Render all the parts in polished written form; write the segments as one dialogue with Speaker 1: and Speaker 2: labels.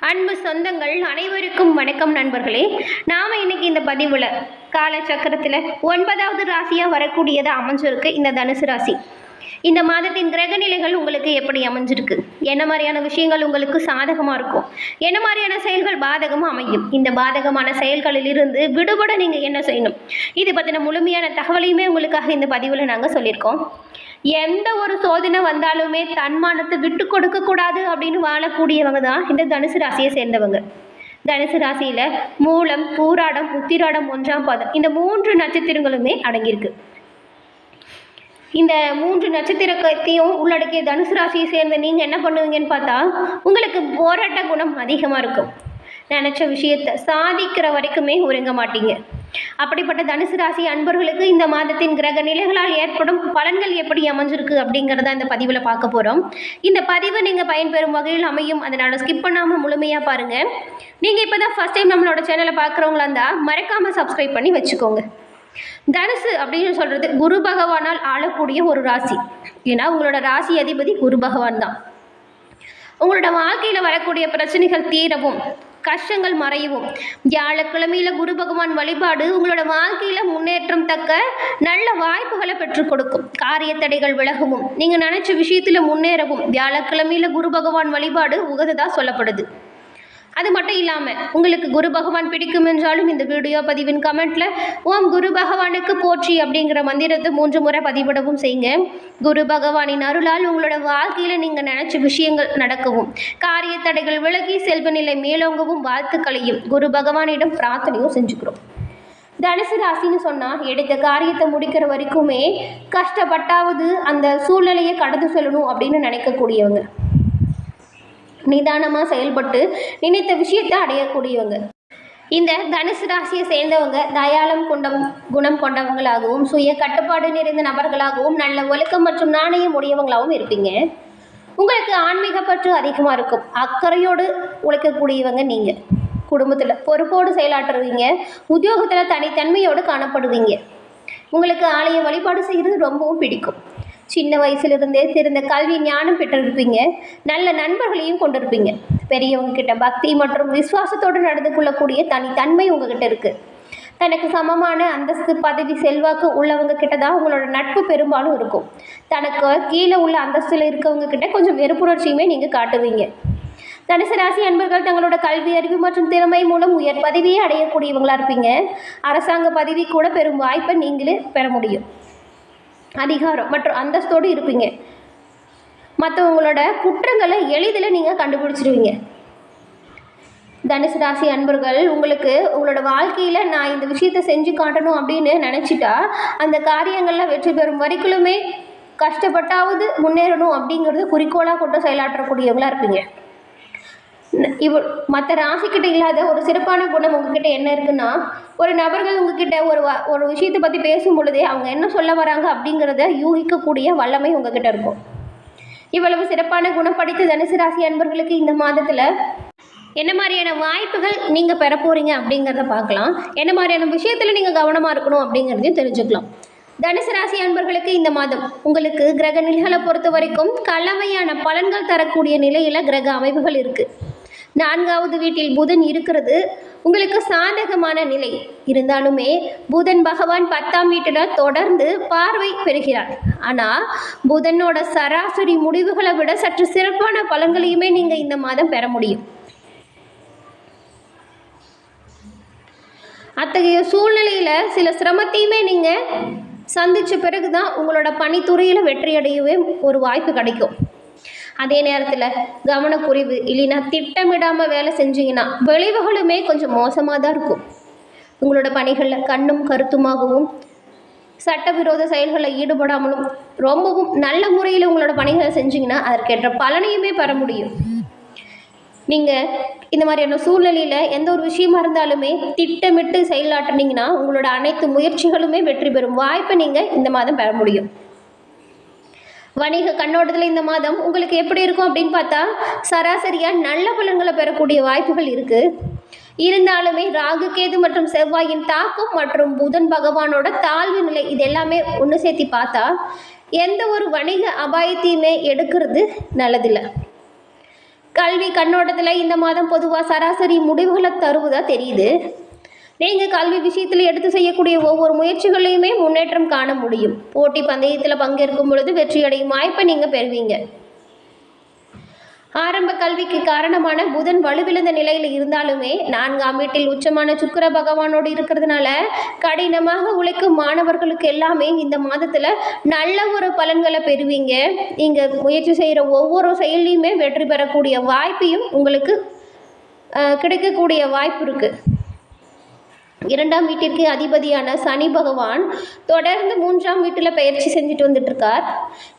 Speaker 1: அன்பு சொந்தங்கள் அனைவருக்கும் வணக்கம் நண்பர்களே. நாம் இன்னைக்கு இந்த பதிவில் காலச்சக்கரத்தில் 9வது ராசியாக வரக்கூடியது அமைஞ்சிருக்கு இந்த தனுசு ராசி. இந்த மாதத்தின் கிரக நிலைகள் உங்களுக்கு எப்படி அமைஞ்சிருக்கு, என்ன மாதிரியான விஷயங்கள் உங்களுக்கு சாதகமாக இருக்கும், என்ன மாதிரியான செயல்கள் பாதகமாக அமையும், இந்த பாதகமான செயல்களில் இருந்து விடுபட நீங்கள் என்ன செய்யணும், இது பற்றின முழுமையான தகவலையுமே உங்களுக்காக இந்த பதிவில் நாங்கள் சொல்லியிருக்கோம். எந்த ஒரு சோதனை வந்தாலுமே தன்மானத்தை விட்டு கொடுக்க கூடாது அப்படின்னு வாழக்கூடியவங்க தான் இந்த தனுசு ராசியை சேர்ந்தவங்க. தனுசு ராசியில மூலம், பூராடம், உத்திராடம், 1ஆம் பாதம் இந்த 3 நட்சத்திரங்களுமே அடங்கியிருக்கு. இந்த 3 நட்சத்திரத்தையும் உள்ளடக்கிய தனுசு ராசியை சேர்ந்த நீங்கள் என்ன பண்ணுவீங்கன்னு பார்த்தா, உங்களுக்கு போராட்ட குணம் அதிகமாக இருக்கும். நினச்ச விஷயத்தை சாதிக்கிற வரைக்குமே உறங்க மாட்டீங்க. அப்படிப்பட்ட தனுசு ராசி அன்பர்களுக்கு இந்த மாதத்தின் கிரக நிலைகளால் ஏற்படும் பலன்கள் எப்படி அமைஞ்சிருக்கு அப்படிங்கிறத இந்த பதிவில் பார்க்க போகிறோம். இந்த பதிவு நீங்கள் பயன்பெறும் வகையில் அமையும், அதனால் ஸ்கிப் பண்ணாமல் முழுமையாக பாருங்கள். நீங்கள் இப்போ தான் ஃபஸ்ட் டைம் நம்மளோட சேனலை பார்க்குறவங்களா இருந்தால் மறக்காமல் சப்ஸ்கிரைப் பண்ணி வச்சுக்கோங்க. தனுசு அப்படின்னு சொல்கிறது குரு பகவானால் ஆளக்கூடிய ஒரு ராசி. ஏன்னா உங்களோட ராசி அதிபதி குரு பகவான் தான். உங்களோட வாழ்க்கையில் வரக்கூடிய பிரச்சனைகள் தீரவும், கஷ்டங்கள் மறையவும், வியாழக்கிழமையில் குரு பகவான் வழிபாடு உங்களோட வாழ்க்கையில் முன்னேற்றம் தக்க நல்ல வாய்ப்புகளை பெற்றுக் கொடுக்கும். காரிய தடைகள் விலகவும், நீங்கள் நினச்ச விஷயத்தில் முன்னேறவும் வியாழக்கிழமையில் குரு பகவான் வழிபாடு உகந்ததாக சொல்லப்படுது. அது மட்டும் இல்லாமல் உங்களுக்கு குரு பகவான் பிடிக்கும் என்றாலும் இந்த வீடியோ பதிவின் கமெண்ட்டில் ஓம் குரு பகவானுக்கு போற்றி அப்படிங்கிற மந்திரத்தை 3 முறை பதிவிடவும் செய்யுங்க. குரு பகவானின் அருளால் உங்களோட வாழ்க்கையில் நீங்கள் நினச்ச விஷயங்கள் நடக்கவும், காரிய தடைகள் விலகி செல்வ நிலை மேலோங்கவும் வாழ்த்துக்களையும் குரு பகவானிடம் பிரார்த்தனையும் செஞ்சுக்கிறோம். தனுசு ராசின்னு சொன்னால் எடுத்த காரியத்தை முடிக்கிற வரைக்குமே கஷ்டப்பட்டாவது அந்த சூழ்நிலையை கடந்து செல்லணும் அப்படின்னு நினைக்கக்கூடியவங்க, நிதானமாக செயல்பட்டு நினைத்த விஷயத்தை அடையக்கூடியவங்க. இந்த தனுசு ராசியை சேர்ந்தவங்க தயாளம் குணம் கொண்டவங்களாகவும், சுய கட்டுப்பாடு நிறைந்த நபர்களாகவும், நல்ல ஒழுக்கம் மற்றும் நாணயம் உடையவங்களாகவும் இருப்பீங்க. உங்களுக்கு ஆன்மீக பற்று அதிகமாக இருக்கும். அக்கறையோடு உழைக்கக்கூடியவங்க நீங்கள். குடும்பத்தில் பொறுப்போடு செயலாற்றுவீங்க. உத்தியோகத்தில் தனித்தன்மையோடு காணப்படுவீங்க. உங்களுக்கு ஆலய வழிபாடு செய்கிறது ரொம்பவும் பிடிக்கும். சின்ன வயசுலேருந்தே சிறந்த கல்வி ஞானம் பெற்றிருப்பீங்க. நல்ல நண்பர்களையும் கொண்டிருப்பீங்க. பெரியவங்க கிட்ட பக்தி மற்றும் விசுவாசத்தோடு நடந்து கொள்ளக்கூடிய தனித்தன்மை உங்ககிட்ட இருக்குது. தனக்கு சமமான அந்தஸ்து, பதவி, செல்வாக்கு உள்ளவங்க கிட்ட தான் உங்களோட நட்பு பெரும்பாலும் இருக்கும். தனக்கு கீழே உள்ள அந்தஸ்தில் இருக்கவங்க கிட்ட கொஞ்சம் வெறுப்புணர்ச்சியுமே நீங்கள் காட்டுவீங்க. தனுசு ராசி அன்பர்கள் தங்களோட கல்வி, அறிவு மற்றும் திறமை மூலம் உயர் பதவியே அடையக்கூடியவங்களாக இருப்பீங்க. அரசாங்க பதவி கூட பெரும் வாய்ப்பை நீங்களே பெற முடியும். அதிகாரம் மற்றும் அந்தஸ்தோடு இருப்பீங்க. மற்றவங்களோட குற்றங்களை எளிதில் நீங்கள் கண்டுபிடிச்சிடுவீங்க. தனுசு ராசி அன்பர்கள் உங்களுக்கு உங்களோட வாழ்க்கையில் நான் இந்த விஷயத்தை செஞ்சு காட்டணும் அப்படின்னு நினச்சிட்டா அந்த காரியங்களில் வெற்றி பெறும் வரைக்குமே கஷ்டப்பட்டாவது முன்னேறணும் அப்படிங்கிறது குறிக்கோளாக கொண்டு செயலாற்றக்கூடியவங்களாக இருப்பீங்க. மற்ற ராசிக்கிட்ட இல்லாத ஒரு சிறப்பான குணம் உங்ககிட்ட என்ன இருக்குன்னா, ஒரு நபர்கள் உங்ககிட்ட ஒரு விஷயத்தை பற்றி பேசும் பொழுதே அவங்க என்ன சொல்ல வராங்க அப்படிங்கிறத யூகிக்கக்கூடிய வல்லமை உங்ககிட்ட இருக்கும். இவ்வளவு சிறப்பான குணம் படித்த தனுசு ராசி அன்பர்களுக்கு இந்த மாதத்தில் என்ன மாதிரியான வாய்ப்புகள் நீங்கள் பெற போகிறீங்க அப்படிங்கிறத பார்க்கலாம். என்ன மாதிரியான விஷயத்தில் நீங்கள் கவனமாக இருக்கணும் அப்படிங்கிறதையும் தெரிஞ்சுக்கலாம். தனுசு ராசி அன்பர்களுக்கு இந்த மாதம் உங்களுக்கு கிரக நிலைகளை பொறுத்த வரைக்கும் கலவையான பலன்கள் தரக்கூடிய நிலையில் கிரக அமைப்புகள் இருக்குது. 4வது வீட்டில் புதன் இருக்கிறது உங்களுக்கு சாதகமான நிலை இருந்தாலுமே புதன் பகவான் 10ஆம் வீட்டில் தொடர்ந்து பார்வை பெறுகிறார். ஆனால் புதனோட சராசரி முடிவுகளை விட சற்று சிறப்பான பலன்களையுமே நீங்கள் இந்த மாதம் பெற முடியும். அத்தகைய சூழ்நிலையில் சில சிரமத்தையுமே நீங்கள் சந்தித்த பிறகு தான் உங்களோட பணித்துறையில் வெற்றியடையவே ஒரு வாய்ப்பு கிடைக்கும். அதே நேரத்தில் கவனக்குறைவு இல்லைன்னா திட்டமிடாமல் வேலை செஞ்சீங்கன்னா விளைவுகளுமே கொஞ்சம் மோசமாக தான் இருக்கும். உங்களோட பணிகளில் கண்ணும் கருத்துமாகவும் சட்டவிரோத செயல்களில் ஈடுபடாமலும் ரொம்பவும் நல்ல முறையில் உங்களோட பணிகளை செஞ்சீங்கன்னா அதற்கேற்ற பலனையுமே பெற முடியும். நீங்கள் இந்த மாதிரியான சூழ்நிலையில் எந்த ஒரு விஷயமா இருந்தாலுமே திட்டமிட்டு செயலாற்றினீங்கன்னா உங்களோட அனைத்து முயற்சிகளுமே வெற்றி பெறும் வாய்ப்பை நீங்கள் இந்த மாதம் பெற முடியும். வணிக கண்ணோட்டத்தில் இந்த மாதம் உங்களுக்கு எப்படி இருக்கும் அப்படின்னு பார்த்தா சராசரியாக நல்ல பலன்களை பெறக்கூடிய வாய்ப்புகள் இருக்குது. இருந்தாலுமே ராகு, கேது மற்றும் செவ்வாயின் தாக்கம் மற்றும் புதன் பகவானோட தாழ்வு நிலை இது எல்லாமே ஒன்று சேர்த்து பார்த்தா எந்த ஒரு வணிக அபாயத்தையுமே எடுக்கிறது நல்லதில்லை. கல்வி கண்ணோட்டத்தில் இந்த மாதம் பொதுவாக சராசரி முடிவுகளை தருவதாக தெரியுது. நீங்கள் கல்வி விஷயத்தில் எடுத்து செய்யக்கூடிய ஒவ்வொரு முயற்சிகளையுமே முன்னேற்றம் காண முடியும். போட்டி பந்தயத்தில் பங்கேற்கும் பொழுது வெற்றியடையும் வாய்ப்பை நீங்கள் பெறுவீங்க. ஆரம்ப கல்விக்கு காரணமான புதன் வலுவிழந்த நிலையில் இருந்தாலுமே 4ஆம் வீட்டில் உச்சமான சுக்கிர பகவானோடு இருக்கிறதுனால கடினமாக உழைக்கும் மாணவர்களுக்கு எல்லாமே இந்த மாதத்தில் நல்ல ஒரு பலன்களை பெறுவீங்க. நீங்கள் முயற்சி செய்கிற ஒவ்வொரு செயலையுமே வெற்றி பெறக்கூடிய வாய்ப்பையும் உங்களுக்கு கிடைக்கக்கூடிய வாய்ப்பு இருக்குது. 2ஆம் வீட்டிற்கு அதிபதியான சனி பகவான் தொடர்ந்து 3ஆம் வீட்டில் பயிற்சி செஞ்சுட்டு வந்துட்டுருக்கார்.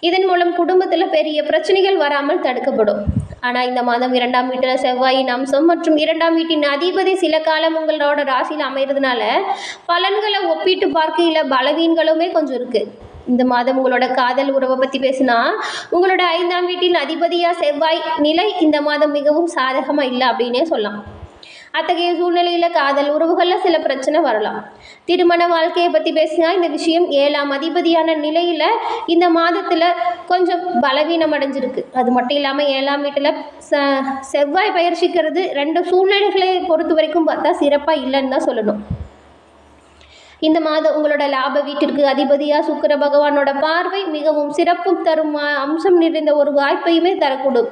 Speaker 1: இதன் மூலம் குடும்பத்தில் பெரிய பிரச்சனைகள் வராமல் தடுக்கப்படும். ஆனால் இந்த மாதம் 2ஆம் வீட்டில் செவ்வாயின் அம்சம் மற்றும் 2ஆம் வீட்டின் அதிபதி சில காலம் உங்களோட ராசியில் அமைகிறதுனால பலன்களை ஒப்பிட்டு பார்க்கையில் பலவீனங்களுமே கொஞ்சம் இருக்குது. இந்த மாதம் உங்களோட காதல் உறவை பற்றி பேசினா உங்களோட 5ஆம் வீட்டின் அதிபதியாக செவ்வாய் நிலை இந்த மாதம் மிகவும் சாதகமாக இல்லை அப்படின்னே சொல்லலாம். அத்தகைய சூழ்நிலையில் காதல் உறவுகளில் சில பிரச்சனை வரலாம். திருமண வாழ்க்கையை பற்றி பேசினா இந்த விஷயம் 7ஆம் அதிபதியான நிலையில் இந்த மாதத்தில் கொஞ்சம் பலவீனம் அடைஞ்சிருக்கு. அது மட்டும் இல்லாமல் 7ஆம் வீட்டில் செவ்வாய் பயிற்சிக்கிறது 2 சூழ்நிலைகளை பொறுத்த வரைக்கும் பார்த்தா சிறப்பாக இல்லைன்னு தான் சொல்லணும். இந்த மாதம் உங்களோட லாப வீட்டிற்கு அதிபதியாக சுக்கிர பகவானோட பார்வை மிகவும் சிறப்பு தரும் அம்சம் நிறைந்த ஒரு வாய்ப்பையுமே தரக்கூடும்.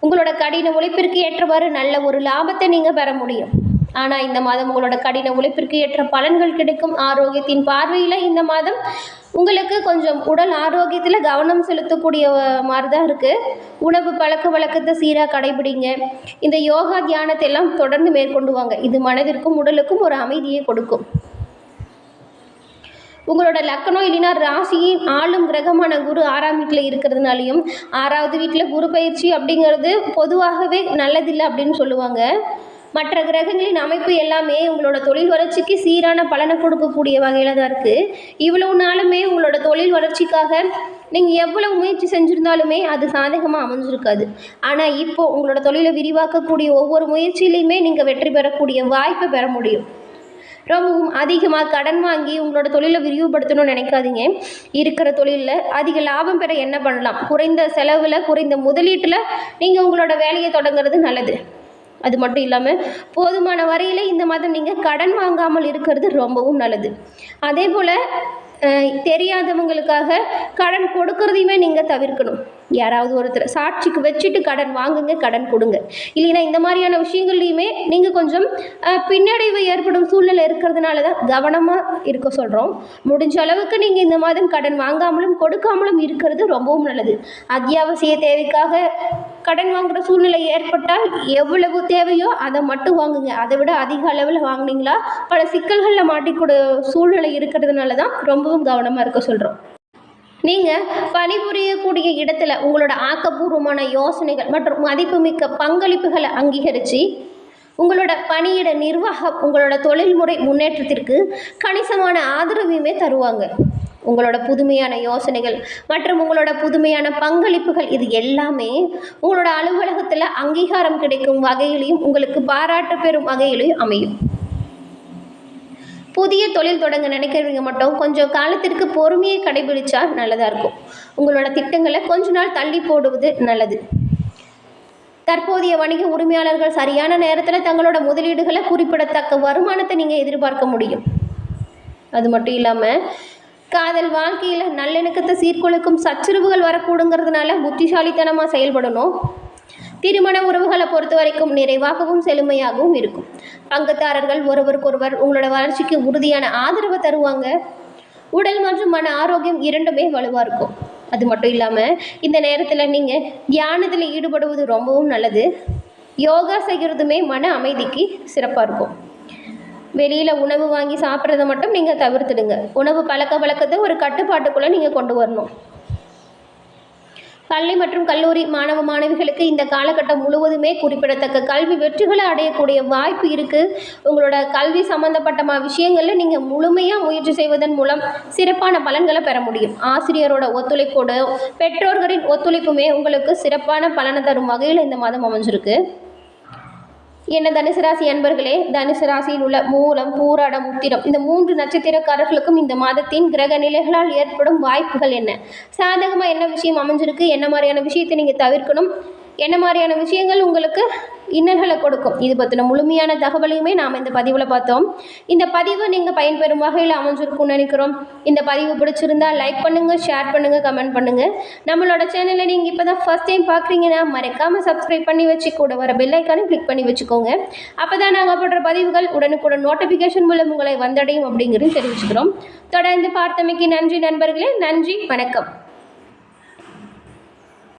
Speaker 1: உங்களோட கடின உழைப்பிற்கு ஏற்றவாறு நல்ல ஒரு லாபத்தை நீங்கள் பெற முடியும். ஆனால் இந்த மாதம் உங்களோட கடின உழைப்பிற்கு ஏற்ற பலன்கள் கிடைக்கும். ஆரோக்கியத்தின் பார்வையில் இந்த மாதம் உங்களுக்கு கொஞ்சம் உடல் ஆரோக்கியத்தில் கவனம் செலுத்தக்கூடிய மாதிரி தான் இருக்குது. உணவு பழக்க வழக்கத்தை சீராக கடைபிடிங்க. இந்த யோகா தியானத்தை எல்லாம் தொடர்ந்து மேற்கொண்டு வாங்க. இது மனதிற்கும் உடலுக்கும் ஒரு அமைதியை கொடுக்கும். உங்களோட லக்னம் இல்லைன்னா ராசியின் ஆளும் கிரகமான குரு 6ஆம் வீட்டில் இருக்கிறதுனாலையும் 6வது வீட்டில் குரு பயிற்சி அப்படிங்கிறது பொதுவாகவே நல்லதில்லை அப்படின்னு சொல்லுவாங்க. மற்ற கிரகங்களின் அமைப்பு எல்லாமே உங்களோட தொழில் வளர்ச்சிக்கு சீரான பலனை கொடுக்கக்கூடிய வகையில் தான் இருக்குது. இவ்வளவு நாளுமே உங்களோட தொழில் வளர்ச்சிக்காக நீங்கள் எவ்வளவு முயற்சி செஞ்சுருந்தாலுமே அது சாதகமாக அமைஞ்சிருக்காது. ஆனால் இப்போது உங்களோட தொழிலை விரிவாக்கக்கூடிய ஒவ்வொரு முயற்சியிலையுமே நீங்கள் வெற்றி பெறக்கூடிய வாய்ப்பை பெற முடியும். ரொம்பவும் அதிகமாக கடன் வாங்கி உங்களோட தொழிலை விரிவுபடுத்தணும்னு நினைக்காதீங்க. இருக்கிற தொழிலில் அதிக லாபம் பெற என்ன பண்ணலாம்? குறைந்த செலவில் குறைந்த முதலீட்டில் நீங்கள் உங்களோட வேலையை தொடங்குறது நல்லது. அது மட்டும் இல்லாமல் போதுமான வரையில் இந்த மாதம் நீங்கள் கடன் வாங்காமல் இருக்கிறது ரொம்பவும் நல்லது. அதே போல் தெரியாதவங்களுக்காக கடன் கொடுக்கறதையுமே நீங்கள் தவிர்க்கணும். யாராவது ஒருத்தர் சாட்சிக்கு வச்சுட்டு கடன் வாங்குங்க, கடன் கொடுங்க. இல்லைன்னா இந்த மாதிரியான விஷயங்கள்லையுமே நீங்கள் கொஞ்சம் பின்னடைவு ஏற்படும் சூழ்நிலை இருக்கிறதுனால தான் கவனமாக இருக்க சொல்கிறோம். முடிஞ்ச அளவுக்கு நீங்கள் இந்த மாதம் கடன் வாங்காமலும் கொடுக்காமலும் இருக்கிறது ரொம்பவும் நல்லது. அத்தியாவசிய தேவைக்காக கடன் வாங்குகிற சூழ்நிலை ஏற்பட்டால் எவ்வளவு தேவையோ அதை மட்டும் வாங்குங்க. அதை விட அதிக அளவில் வாங்கினீங்களா பல சிக்கல்களில் மாட்டிக்கூட சூழ்நிலை இருக்கிறதுனால தான் ரொம்பவும் கவனமாக இருக்க சொல்கிறோம். நீங்கள் பணிபுரியக்கூடிய இடத்துல உங்களோட ஆக்கப்பூர்வமான யோசனைகள் மற்றும் மதிப்புமிக்க பங்களிப்புகளை அங்கீகரித்து உங்களோட பணியிட நிர்வாகம் உங்களோட தொழில்முறை முன்னேற்றத்திற்கு கணிசமான ஆதரவையுமே தருவாங்க. உங்களோட புதுமையான யோசனைகள் மற்றும் உங்களோட புதுமையான பங்களிப்புகள் இது எல்லாமே உங்களோட அலுவலகத்தில் அங்கீகாரம் கிடைக்கும் வகையிலையும் உங்களுக்கு பாராட்டு பெறும் வகையிலையும் அமையும். புதிய தொழில் தொடங்க நினைக்கிறவங்க மட்டும் கொஞ்சம் காலத்திற்கு பொறுமையை கடைபிடிச்சா நல்லதாக இருக்கும். உங்களோட திட்டங்களை கொஞ்ச நாள் தள்ளி போடுவது நல்லது. தற்போதைய வணிக உரிமையாளர்கள் சரியான நேரத்தில் தங்களோட முதலீடுகளை குறிப்பிடத்தக்க வருமானத்தை நீங்கள் எதிர்பார்க்க முடியும். அது மட்டும் இல்லாமல் காதல் வாழ்க்கையில் நல்லிணக்கத்தை சீர்குலைக்கும் சச்சரவுகள் வரக்கூடுங்கிறதுனால புத்திசாலித்தனமாக செயல்படணும். திருமண உறவுகளை பொறுத்த வரைக்கும் நிறைவாகவும் செழுமையாகவும் இருக்கும். பங்குதாரர்கள் ஒருவருக்கொருவர் உங்களோட வளர்ச்சிக்கு உறுதியான ஆதரவை தருவாங்க. உடல் மற்றும் மன ஆரோக்கியம் இரண்டுமே வலுவாக இருக்கும். அது மட்டும் இல்லாமல் இந்த நேரத்தில் நீங்கள் தியானத்தில் ஈடுபடுவது ரொம்பவும் நல்லது. யோகா செய்கிறதுமே மன அமைதிக்கு சிறப்பாக இருக்கும். வெளியில் உணவு வாங்கி சாப்பிட்றத மட்டும் நீங்கள் தவிர்த்துடுங்க. உணவு பழக்க வழக்கத்தை ஒரு கட்டுப்பாட்டுக்குள்ளே நீங்கள் கொண்டு வரணும். பள்ளி மற்றும் கல்லூரி மாணவ மாணவிகளுக்கு இந்த காலகட்டம் முழுவதுமே குறிப்பிடத்தக்க கல்வி வெற்றிகளை அடையக்கூடிய வாய்ப்பு இருக்குது. உங்களோட கல்வி சம்மந்தப்பட்ட விஷயங்களில் நீங்கள் முழுமையாக முயற்சி செய்வதன் மூலம் சிறப்பான பலன்களை பெற முடியும். ஆசிரியரோட ஒத்துழைப்போடு பெற்றோர்களின் ஒத்துழைப்புமே உங்களுக்கு சிறப்பான பலனை தரும் வகையில் இந்த மாதம் அமைஞ்சிருக்கு. என்ன தனுசு ராசி அன்பர்களே, தனுசு ராசியில் உள்ள மூலம், பூராடம், உத்திரம் இந்த 3 நட்சத்திரக்காரர்களுக்கும் இந்த மாதத்தின் கிரக நிலைகளால் ஏற்படும் வாய்ப்புகள் என்ன? சாதகமாக என்ன விஷயம் அமைஞ்சிருக்கு? என்ன மாதிரியான விஷயத்தை நீங்கள் தவிர்க்கணும்? என்ன மாதிரியான விஷயங்கள் உங்களுக்கு இன்னல்களை கொடுக்கும், இது பற்றின முழுமையான தகவலையுமே நாம் இந்த பதிவில் பார்த்தோம். இந்த பதிவு நீங்கள் பயன்பெறும் வகையில் அமைஞ்சிருக்கும்னு நினைக்கிறோம். இந்த பதிவு பிடிச்சிருந்தா லைக் பண்ணுங்கள், ஷேர் பண்ணுங்கள், கமெண்ட் பண்ணுங்கள். நம்மளோட சேனலை நீங்கள் இப்போ தான் ஃபர்ஸ்ட் டைம் பார்க்குறீங்கன்னா மறக்காமல் சப்ஸ்கிரைப் பண்ணி வச்சு கூட வர பெல் ஐக்கானை கிளிக் பண்ணி வச்சுக்கோங்க. அப்போ தான் நாங்கள் போடுற பதிவுகள் உடனுக்குடன் நோட்டிஃபிகேஷன் மூலம் உங்களை வந்தடையும் அப்படிங்கிறது தெரிவிச்சுக்கிறோம். தொடர்ந்து பார்த்தமைக்கு நன்றி நண்பர்களே. நன்றி, வணக்கம்.